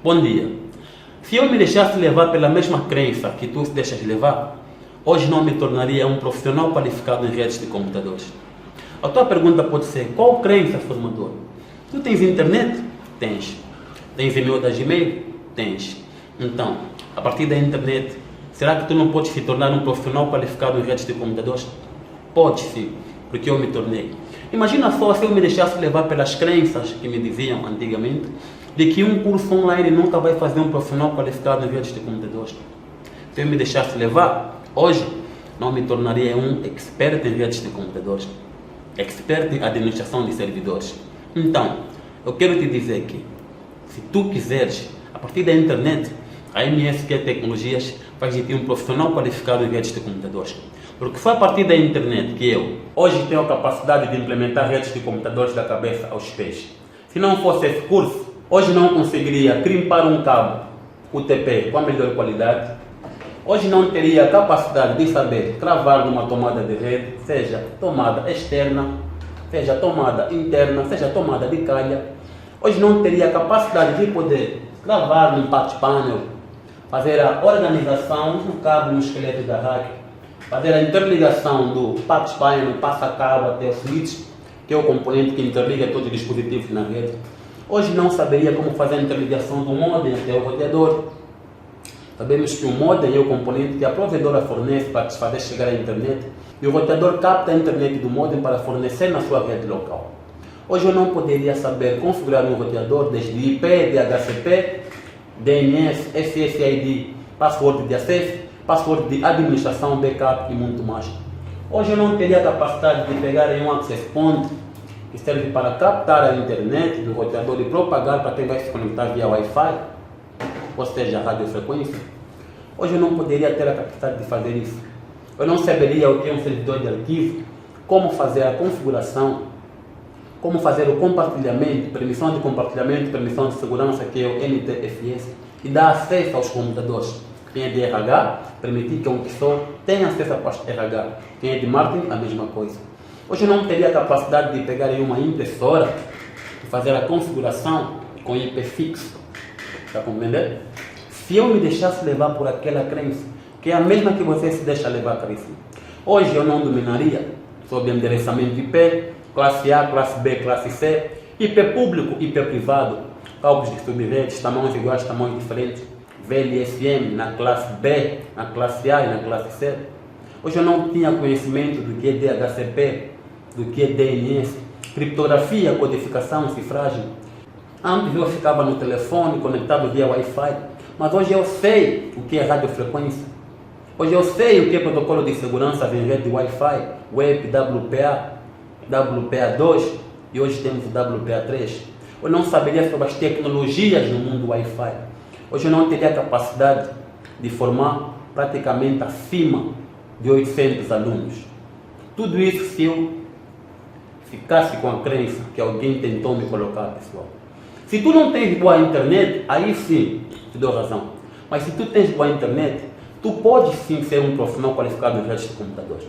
Bom dia. Se eu me deixasse levar pela mesma crença que tu se deixas levar, hoje não me tornaria um profissional qualificado em redes de computadores. A tua pergunta pode ser: qual crença, formador? Tu tens internet? Tens. Tens e-mail da Gmail? Tens. Então, a partir da internet, será que tu não podes se tornar um profissional qualificado em redes de computadores? Pode sim, porque eu me tornei. Imagina só se eu me deixasse levar pelas crenças que me diziam antigamente de que um curso online nunca vai fazer um profissional qualificado em redes de computadores. Se eu me deixasse levar, hoje não me tornaria um expert em redes de computadores, expert em administração de servidores. Então, eu quero te dizer que, se tu quiseres, a partir da internet, a MSQ Tecnologias faz de ti um profissional qualificado em redes de computadores. Porque foi a partir da internet que eu hoje tenho a capacidade de implementar redes de computadores da cabeça aos pés. Se não fosse esse curso, hoje não conseguiria crimpar um cabo UTP com a melhor qualidade. Hoje não teria a capacidade de saber travar numa tomada de rede, seja tomada externa, seja tomada interna, seja tomada de calha. Hoje não teria a capacidade de poder travar num patch panel, fazer a organização do cabo no esqueleto da rack, fazer a interligação do patch panel, passa-cabo até o switch, que é o componente que interliga todos os dispositivos na rede. Hoje não saberia como fazer a interligação do modem até o roteador. Sabemos que o modem é o componente que a provedora fornece para fazer chegar à internet e o roteador capta a internet do modem para fornecer na sua rede local. Hoje eu não poderia saber configurar um roteador desde IP, DHCP, DNS, SSID, password de acesso, password de administração, backup e muito mais. Hoje eu não teria a capacidade de pegar em um access point que serve para captar a internet do roteador e propagar para quem vai se conectar via Wi-Fi, ou seja, radiofrequência. Hoje eu não poderia ter a capacidade de fazer isso. Eu não saberia o que é um servidor de arquivo, como fazer a configuração, como fazer o compartilhamento, permissão de compartilhamento, permissão de segurança, que é o NTFS, e dar acesso aos computadores. Quem é de RH, permitir que um pessoa tenha acesso à pasta RH. Quem é de marketing, a mesma coisa. Hoje eu não teria a capacidade de pegar em uma impressora e fazer a configuração com IP fixo. Está compreendendo? Se eu me deixasse levar por aquela crença, que é a mesma que você se deixa levar, caríssimo, hoje eu não dominaria sobre endereçamento de IP, classe A, classe B, classe C, IP público, IP privado, cabos de subredes, tamanhos iguais, tamanhos diferentes, VLSM na classe B, na classe A e na classe C. Hoje eu não tinha conhecimento do que é DHCP, do que é DNS, criptografia, codificação, cifragem. Antes eu ficava no telefone conectado via Wi-Fi, mas hoje eu sei o que é radiofrequência. Hoje eu sei o que é protocolo de segurança em rede Wi-Fi, WEP, WPA, WPA2 e hoje temos o WPA3. Eu não saberia sobre as tecnologias no mundo Wi-Fi. Hoje eu não teria capacidade de formar praticamente acima de 800 alunos. Tudo isso se eu ficasse com a crença que alguém tentou me colocar, pessoal. Se tu não tens boa internet, aí sim te dou razão. Mas se tu tens boa internet, tu podes sim ser um profissional qualificado em redes de computadores.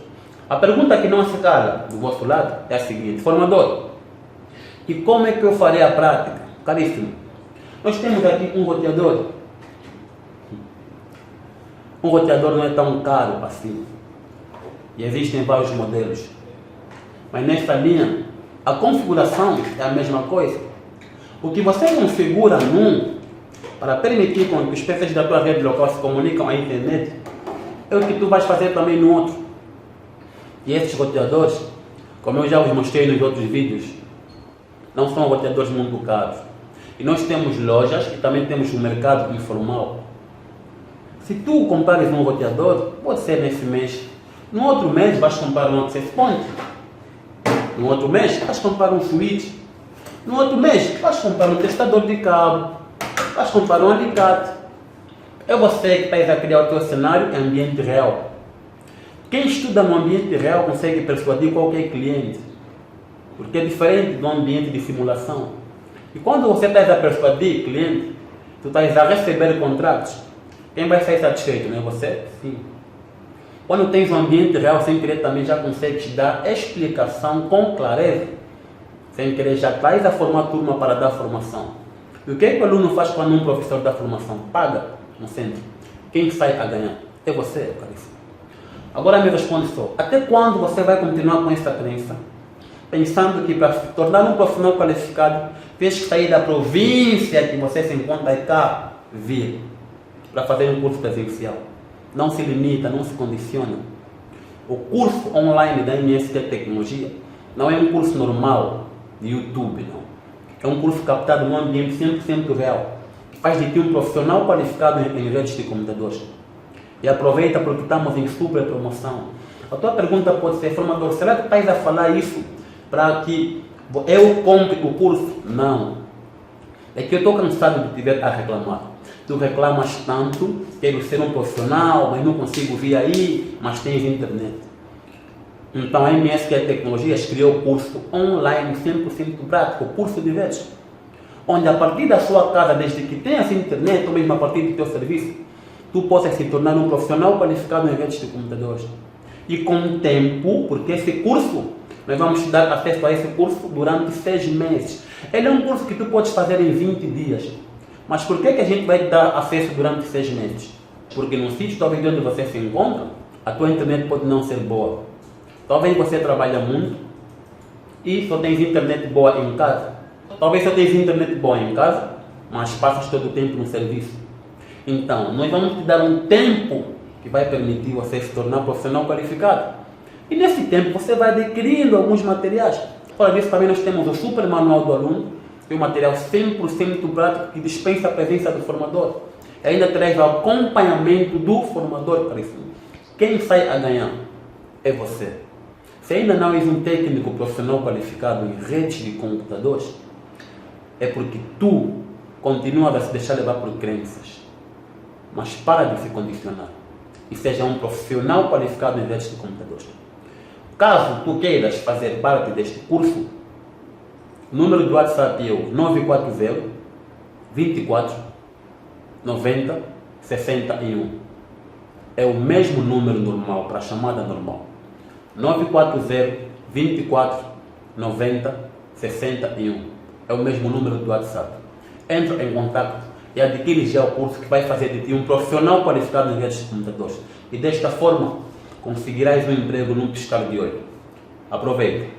A pergunta que não se cala do vosso lado é a seguinte: formador, e como é que eu farei a prática? Caríssimo, nós temos aqui um roteador. Um roteador não é tão caro assim. E existem vários modelos. Mas nesta linha, a configuração é a mesma coisa. O que você configura num, para permitir que os PCs da tua rede local se comunicam à internet, é o que tu vais fazer também no outro. E esses roteadores, como eu já os mostrei nos outros vídeos, não são roteadores muito caros. E nós temos lojas e também temos um mercado informal. Se tu comprares um roteador, pode ser nesse mês. No outro mês vais comprar um access point. No outro mês vais comprar um switch. No outro mês vais comprar um testador de cabo. Vais comprar um alicate. É você que está a criar o teu cenário em ambiente real. Quem estuda no ambiente real consegue persuadir qualquer cliente. Porque é diferente do ambiente de simulação. E quando você está a persuadir cliente, tu estás a receber contratos. Quem vai sair satisfeito, não é você? Sim. Quando tens um ambiente real, sem querer também já consegues dar explicação com clareza. Sem querer já traz a formar turma para dar formação. E o que é que o aluno faz quando um professor da formação paga no centro? Quem sai a ganhar? É você, caríssimo. Agora me responde só, até quando você vai continuar com essa crença? Pensando que para se tornar um profissional qualificado, tens que sair da província que você se encontra e cá vir para fazer um curso presencial. Não se limita, não se condiciona. O curso online da MST Tecnologia não é um curso normal de YouTube, não. É um curso captado num ambiente 100% real, que faz de ti um profissional qualificado em redes de computadores. E aproveita porque estamos em super promoção. A tua pergunta pode ser, formador, será que estás a falar isso para que eu compre o curso? Não. É que eu estou cansado de te ver a reclamar. Tu reclamas tanto, quero ser um profissional, mas não consigo vir aí, mas tens internet. Então a MST Tecnologias criou o curso online 100% prático, o curso de redes, onde a partir da sua casa, desde que tenhas internet, ou mesmo a partir do teu serviço, tu possas se tornar um profissional qualificado em redes de computadores. E com o tempo, porque esse curso, nós vamos te dar acesso a esse curso durante 6 meses. Ele é um curso que tu podes fazer em 20 dias. Mas por que a gente vai te dar acesso durante 6 meses? Porque no sítio talvez onde você se encontra, a tua internet pode não ser boa. Talvez você trabalha muito e só tens internet boa em casa. Talvez só tens internet boa em casa, mas passas todo o tempo no serviço. Então, nós vamos te dar um tempo que vai permitir você se tornar profissional qualificado. E nesse tempo você vai adquirindo alguns materiais. Fora disso, também nós temos o Super Manual do Aluno, que é um material 100% prático que dispensa a presença do formador. E ainda traz o acompanhamento do formador, caríssimo. Quem sai a ganhar é você. Se ainda não és um técnico profissional qualificado em redes de computadores, é porque tu continuas a se deixar levar por crenças. Mas para de se condicionar e seja um profissional qualificado em redes de computadores. Caso tu queiras fazer parte deste curso, o número do WhatsApp é o 940 24 90 61. É o mesmo número normal para a chamada normal. 940 24 90 61. É o mesmo número do WhatsApp. Entra em contato e adquire já o curso que vai fazer de ti um profissional qualificado em redes de computadores. E desta forma, conseguirás um emprego num piscar de olho. Aproveita!